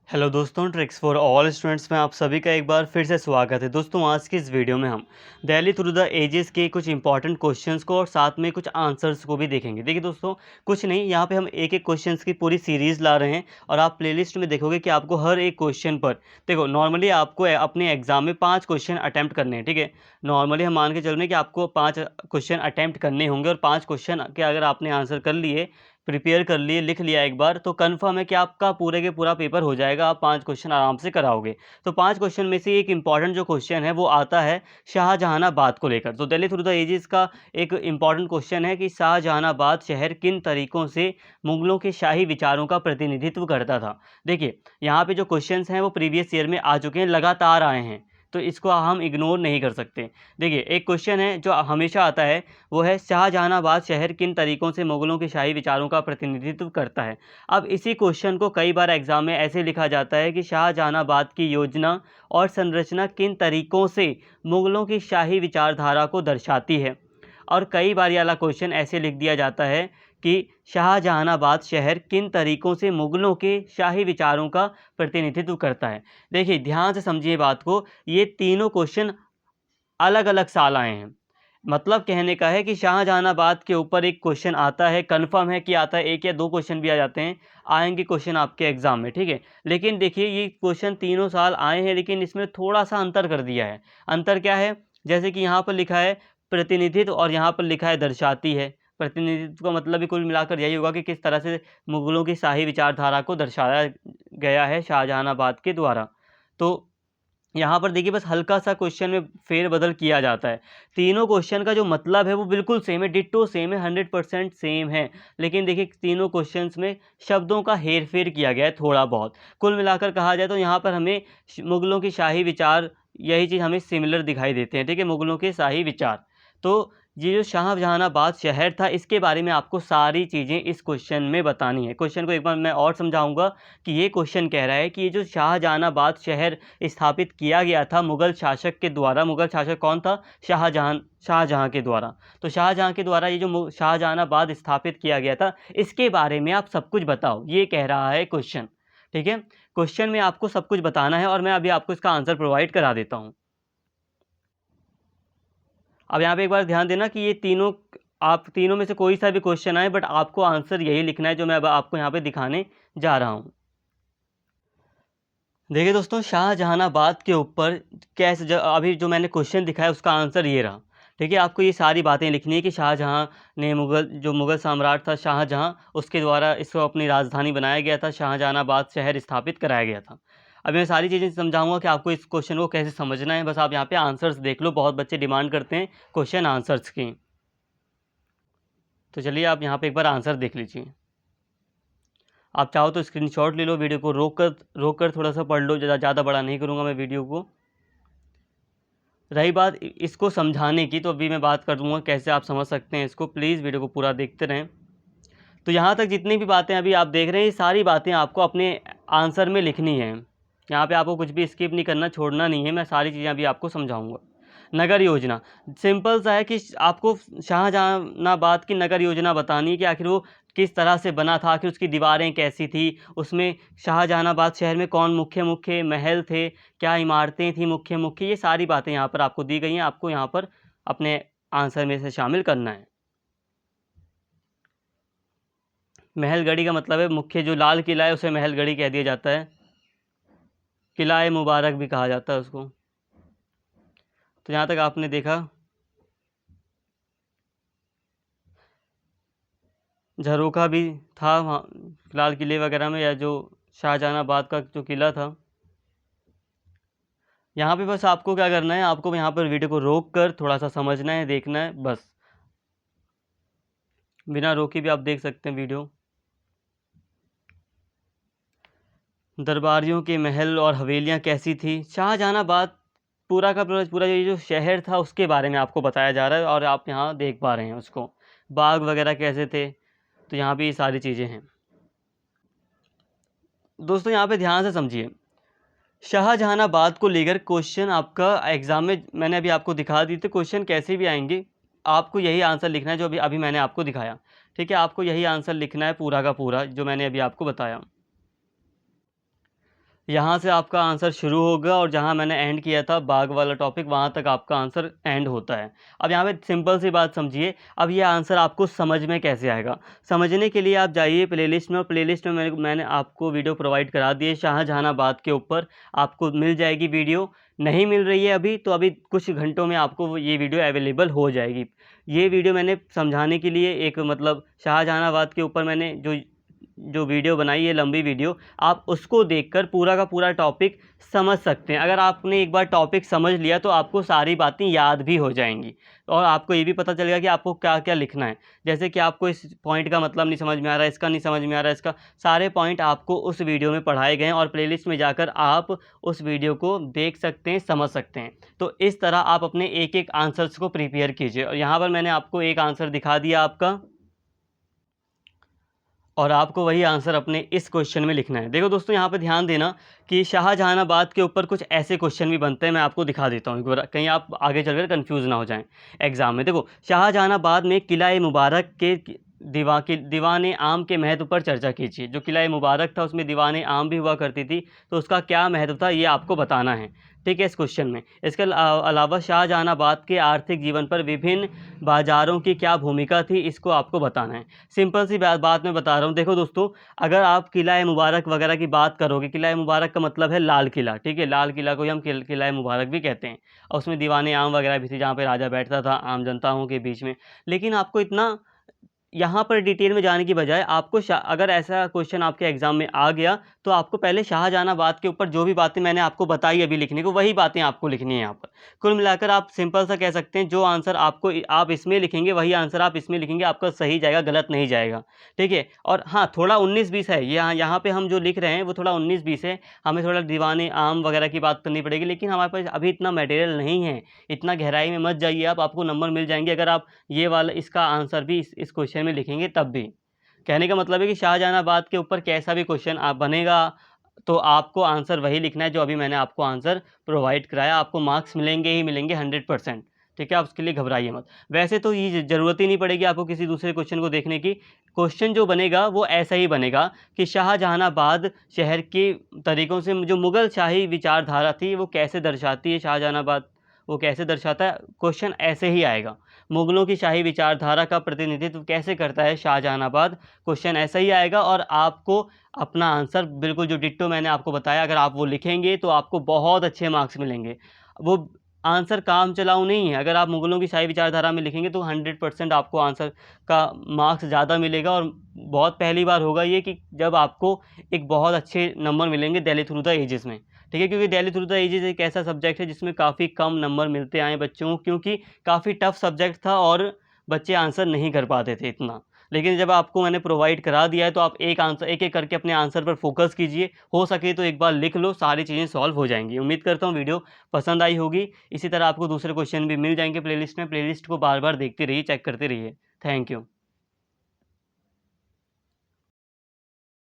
Hello दोस्तों, tricks for all students में आप सभी का एक बार फिर से स्वागत है। दोस्तों, आज की इस वीडियो में हम दिल्ली थ्रू द एजेस के कुछ इंपॉर्टेंट क्वेश्चंस को और साथ में कुछ आंसर्स को भी देखेंगे। देखिए दोस्तों, कुछ नहीं, यहाँ पे हम एक एक क्वेश्चंस की पूरी सीरीज़ ला रहे हैं और आप प्लेलिस्ट में देखोगे कि आपको हर एक क्वेश्चन पर, देखो नॉर्मली आपको अपने एग्जाम में 5 क्वेश्चन अटैम्प्ट करने हैं, ठीक है। नॉर्मली हम मान के चल रहे हैं कि आपको 5 क्वेश्चन अटैम्प्ट करने होंगे और 5 क्वेश्चन के अगर आपने आंसर कर लिए, प्रिपेयर कर लिए, लिख लिया एक बार, तो कन्फर्म है कि आपका पूरे के पूरा पेपर हो जाएगा, आप 5 क्वेश्चन आराम से कराओगे। तो 5 क्वेश्चन में से एक इम्पॉर्टेंट जो क्वेश्चन है वो आता है शाहजहानाबाद को लेकर। तो दिल्ली थ्रू द एजेस का एक इम्पॉर्टेंट क्वेश्चन है कि शाहजहानाबाद शहर किन तरीकों से मुगलों के शाही विचारों का प्रतिनिधित्व करता था। देखिए, यहाँ पे जो क्वेश्चंस हैं वो प्रीवियस ईयर में आ चुके हैं, लगातार आए हैं, तो इसको हम इग्नोर नहीं कर सकते। देखिए, एक क्वेश्चन है जो हमेशा आता है, वो है शाहजहानाबाद शहर किन तरीकों से मुगलों के शाही विचारों का प्रतिनिधित्व करता है। अब इसी क्वेश्चन को कई बार एग्जाम में ऐसे लिखा जाता है कि शाहजहानाबाद की योजना और संरचना किन तरीकों से मुगलों की शाही विचारधारा को दर्शाती है। और कई बार ये वाला क्वेश्चन ऐसे लिख दिया जाता है कि शाहजहानाबाद शहर किन तरीकों से मुगलों के शाही विचारों का प्रतिनिधित्व करता है। देखिए, ध्यान से समझिए बात को, ये तीनों क्वेश्चन अलग अलग साल आए हैं। मतलब कहने का है कि शाहजहानाबाद के ऊपर एक क्वेश्चन आता है, कन्फर्म है कि आता है, 1 या 2 क्वेश्चन भी आ जाते हैं, आएँगे क्वेश्चन आपके एग्ज़ाम में, ठीक है। लेकिन देखिए, ये क्वेश्चन तीनों साल आए हैं, लेकिन इसमें थोड़ा-सा अंतर कर दिया है। अंतर क्या है? जैसे कि यहाँ पर लिखा है प्रतिनिधित्व और यहाँ पर लिखा है दर्शाती है। प्रतिनिधित्व का मतलब भी कुल मिलाकर यही होगा कि किस तरह से मुगलों की शाही विचारधारा को दर्शाया गया है शाहजहानाबाद के द्वारा। तो यहाँ पर देखिए, बस हल्का-सा क्वेश्चन में फेर-बदल किया जाता है। तीनों क्वेश्चन का जो मतलब है वो बिल्कुल सेम है, डिट्टो सेम है, 100% सेम है। लेकिन देखिए, तीनों क्वेश्चंस में शब्दों का हेर-फेर किया गया है थोड़ा-बहुत। कुल मिलाकर कहा जाए तो यहाँ पर हमें मुगलों की शाही विचार, यही चीज़ हमें सिमिलर दिखाई देते हैं, ठीक है, मुगलों के शाही विचार। तो ये जो शाहजहानाबाद शहर था, इसके बारे में आपको सारी चीज़ें इस क्वेश्चन में बतानी है। क्वेश्चन को एक बार मैं और समझाऊँगा कि ये क्वेश्चन कह रहा है कि ये जो शाहजहानाबाद शहर स्थापित किया गया था मुग़ल शासक के द्वारा। मुग़ल शासक कौन था? शाहजहाँ के द्वारा। तो शाहजहाँ के द्वारा ये जो शाहजहानाबाद स्थापित किया गया था, इसके बारे में आप सब कुछ बताओ, ये कह रहा है क्वेश्चन, ठीक है। क्वेश्चन में आपको सब कुछ बताना है और मैं अभी आपको इसका आंसर प्रोवाइड करा देता हूँ। अब यहाँ पे एक बार ध्यान देना कि ये तीनों, आप तीनों में से कोई सा भी क्वेश्चन आए, बट आपको आंसर यही लिखना है जो मैं अब आपको यहाँ पे दिखाने जा रहा हूँ। देखिए दोस्तों, शाहजहानाबाद के ऊपर कैसे अभी जो मैंने क्वेश्चन दिखाया उसका आंसर ये रहा, ठीक है। आपको ये सारी बातें लिखनी है कि शाहजहाँ ने मुग़ल सम्राट था शाहजहाँ, उसके द्वारा इसको अपनी राजधानी बनाया गया था, शाहजहानाबाद शहर स्थापित कराया गया था। अब मैं सारी चीज़ें समझाऊंगा कि आपको इस क्वेश्चन को कैसे समझना है। बस आप यहाँ पे आंसर्स देख लो, बहुत बच्चे डिमांड करते हैं क्वेश्चन आंसर्स की। तो चलिए, आप यहाँ पे एक बार आंसर देख लीजिए। आप चाहो तो स्क्रीनशॉट ले लो, वीडियो को रोक कर थोड़ा सा पढ़ लो, ज़्यादा बड़ा नहीं करूँगा मैं वीडियो को। रही बात इसको समझाने की, तो अभी मैं बात कर दूँगा कैसे आप समझ सकते हैं इसको। प्लीज़ वीडियो को पूरा देखते रहें। तो यहाँ तक जितनी भी बातें अभी आप देख रहे हैं, ये सारी बातें आपको अपने आंसर में लिखनी है। यहाँ पे आपको कुछ भी स्किप नहीं करना, छोड़ना नहीं है। मैं सारी चीज़ें अभी आपको समझाऊँगा। नगर योजना, सिंपल सा है कि आपको शाहजहानाबाद की नगर योजना बतानी है कि आखिर वो किस तरह से बना था, आखिर उसकी दीवारें कैसी थी, उसमें शाहजहानाबाद शहर में कौन मुख्य मुख्य महल थे, क्या इमारतें थी मुख्य मुख्य, ये सारी बातें यहाँ पर आपको दी गई हैं। आपको यहाँ पर अपने आंसर में से शामिल करना है। महलगढ़ी का मतलब है मुख्य, जो लाल किला है उसे महलगढ़ी कह दिया जाता है। किला मुबारक भी कहा जाता है उसको। तो यहाँ तक आपने देखा, झरोखा भी था वहाँ लाल किले वगैरह में, या जो शाहजहानाबाद का जो किला था। यहाँ पे बस आपको क्या करना है, आपको यहाँ पर वीडियो को रोक कर थोड़ा सा समझना है, देखना है बस। बिना रोके भी आप देख सकते हैं वीडियो। दरबारियों के महल और हवेलियाँ कैसी थी, शाहजहानाबाद पूरा का पूरा ये जो शहर था उसके बारे में आपको बताया जा रहा है, और आप यहाँ देख पा रहे हैं उसको। बाग वगैरह कैसे थे, तो यहाँ भी ये सारी चीज़ें हैं। दोस्तों, यहाँ पे ध्यान से समझिए, शाहजहानाबाद को लेकर क्वेश्चन आपका एग्ज़ाम में मैंने अभी आपको दिखा दी थी। क्वेश्चन कैसे भी आएंगे, आपको यही आंसर लिखना है जो अभी अभी मैंने आपको दिखाया, ठीक है। आपको यही आंसर लिखना है पूरा का पूरा जो मैंने अभी आपको बताया। यहाँ से आपका आंसर शुरू होगा और जहाँ मैंने एंड किया था बाघ वाला टॉपिक, वहाँ तक आपका आंसर एंड होता है। अब यहाँ पे सिंपल सी बात समझिए, अब ये आंसर आपको समझ में कैसे आएगा? समझने के लिए आप जाइए प्लेलिस्ट में, और प्लेलिस्ट में मैंने आपको वीडियो प्रोवाइड करा दी है शाहजहानाबाद के ऊपर, आपको मिल जाएगी वीडियो। नहीं मिल रही है अभी, तो अभी कुछ घंटों में आपको ये वीडियो अवेलेबल हो जाएगी। ये वीडियो मैंने समझाने के लिए एक मतलब शाहजहानाबाद के ऊपर मैंने जो जो वीडियो बनाई है, लंबी वीडियो, आप उसको देखकर पूरा का पूरा टॉपिक समझ सकते हैं। अगर आपने एक बार टॉपिक समझ लिया तो आपको सारी बातें याद भी हो जाएंगी, और आपको ये भी पता चलेगा कि आपको क्या क्या लिखना है। जैसे कि आपको इस पॉइंट का मतलब नहीं समझ में आ रहा है, इसका नहीं समझ में आ रहा है, इसका सारे पॉइंट आपको उस वीडियो में पढ़ाए गए हैं, और प्लेलिस्ट में जाकर आप उस वीडियो को देख सकते हैं, समझ सकते हैं। तो इस तरह आप अपने एक एक आंसर्स को प्रिपेयर कीजिए। और यहाँ पर मैंने आपको एक आंसर दिखा दिया आपका, और आपको वही आंसर अपने इस क्वेश्चन में लिखना है। देखो दोस्तों, यहाँ पे ध्यान देना कि शाहजहानाबाद के ऊपर कुछ ऐसे क्वेश्चन भी बनते हैं, मैं आपको दिखा देता हूँ एक बार, कहीं आप आगे चलकर कंफ्यूज ना हो जाएं एग्जाम में। देखो, शाहजहानाबाद में किला मुबारक के दीवान आम के महत्व पर चर्चा कीजिए। जो किला मुबारक था उसमें दीवान आम भी हुआ करती थी, तो उसका क्या महत्व था ये आपको बताना है, ठीक है, इस क्वेश्चन में। इसके अलावा शाहजहानाबाद के आर्थिक जीवन पर विभिन्न बाज़ारों की क्या भूमिका थी, इसको आपको बताना है। सिंपल सी बात मैं बता रहा हूँ। देखो दोस्तों, अगर आप किला मुबारक वगैरह की बात करोगे, किला मुबारक का मतलब है लाल किला, ठीक है, लाल किला को ही हम किला मुबारक भी कहते हैं, और उसमें दीवान आम वगैरह भी थी, जहाँ पे राजा बैठता था आम जनताओं के बीच में। लेकिन आपको इतना यहाँ पर डिटेल में जाने की बजाय आपको अगर ऐसा क्वेश्चन आपके एग्जाम में आ गया, तो आपको पहले शाहजहानाबाद के ऊपर जो भी बातें मैंने आपको बताई अभी लिखने को, वही बातें आपको लिखनी है यहाँ पर। कुल मिलाकर आप सिंपल सा कह सकते हैं, जो आंसर आपको आप इसमें लिखेंगे वही आंसर आप इसमें लिखेंगे, आपका सही जाएगा, गलत नहीं जाएगा, ठीक है। और हाँ, थोड़ा 19-20 है, यहाँ पे हम जो लिख रहे हैं वो थोड़ा 19-20 है, हमें थोड़ा दीवाने आम वगैरह की बात करनी पड़ेगी, लेकिन हमारे पास अभी इतना मटेरियल नहीं है, इतना गहराई में मत जाइए आप, आपको नंबर मिल जाएंगे अगर आप ये वाला इसका आंसर भी इस क्वेश्चन में लिखेंगे तब भी। कहने का मतलब है कि शाहजहानाबाद के ऊपर कैसा भी क्वेश्चन आप बनेगा, तो आपको आंसर वही लिखना है जो अभी मैंने आपको आंसर प्रोवाइड कराया। आपको मार्क्स मिलेंगे ही मिलेंगे 100%, ठीक है, आप उसके लिए घबराइए मत। वैसे तो ये ज़रूरत ही नहीं पड़ेगी आपको किसी दूसरे क्वेश्चन को देखने की, क्वेश्चन जो बनेगा वो ऐसा ही बनेगा कि शाहजहानाबाद शहर के तरीक़ों से जो मुग़ल शाही विचारधारा थी वो कैसे दर्शाती है, शाहजहानाबाद वो कैसे दर्शाता है, क्वेश्चन ऐसे ही आएगा। मुग़लों की शाही विचारधारा का प्रतिनिधित्व कैसे करता है शाहजहानाबाद, क्वेश्चन ऐसा ही आएगा, और आपको अपना आंसर बिल्कुल जो डिट्टो मैंने आपको बताया, अगर आप वो लिखेंगे तो आपको बहुत अच्छे मार्क्स मिलेंगे। वो आंसर काम चलाऊ नहीं है, अगर आप मुग़लों की शाही विचारधारा में लिखेंगे तो 100% आपको आंसर का मार्क्स ज़्यादा मिलेगा, और बहुत पहली बार होगा ये कि जब आपको एक बहुत अच्छे नंबर मिलेंगे दिल्ली थ्रू द एजेस में, ठीक है, क्योंकि दिल्ली थ्रू द एजेस एक ऐसा सब्जेक्ट है जिसमें काफ़ी कम नंबर मिलते आए बच्चों को, क्योंकि काफ़ी टफ सब्जेक्ट था और बच्चे आंसर नहीं कर पाते थे इतना। लेकिन जब आपको मैंने प्रोवाइड करा दिया है तो आप एक एक करके अपने आंसर पर फोकस कीजिए, हो सके तो एक बार लिख लो, सारी चीज़ें सॉल्व हो जाएंगी। उम्मीद करता हूँ वीडियो पसंद आई होगी। इसी तरह आपको दूसरे क्वेश्चन भी मिल जाएंगे प्लेलिस्ट में, प्लेलिस्ट को बार बार देखते रहिए, चेक करते रहिए। Thank you.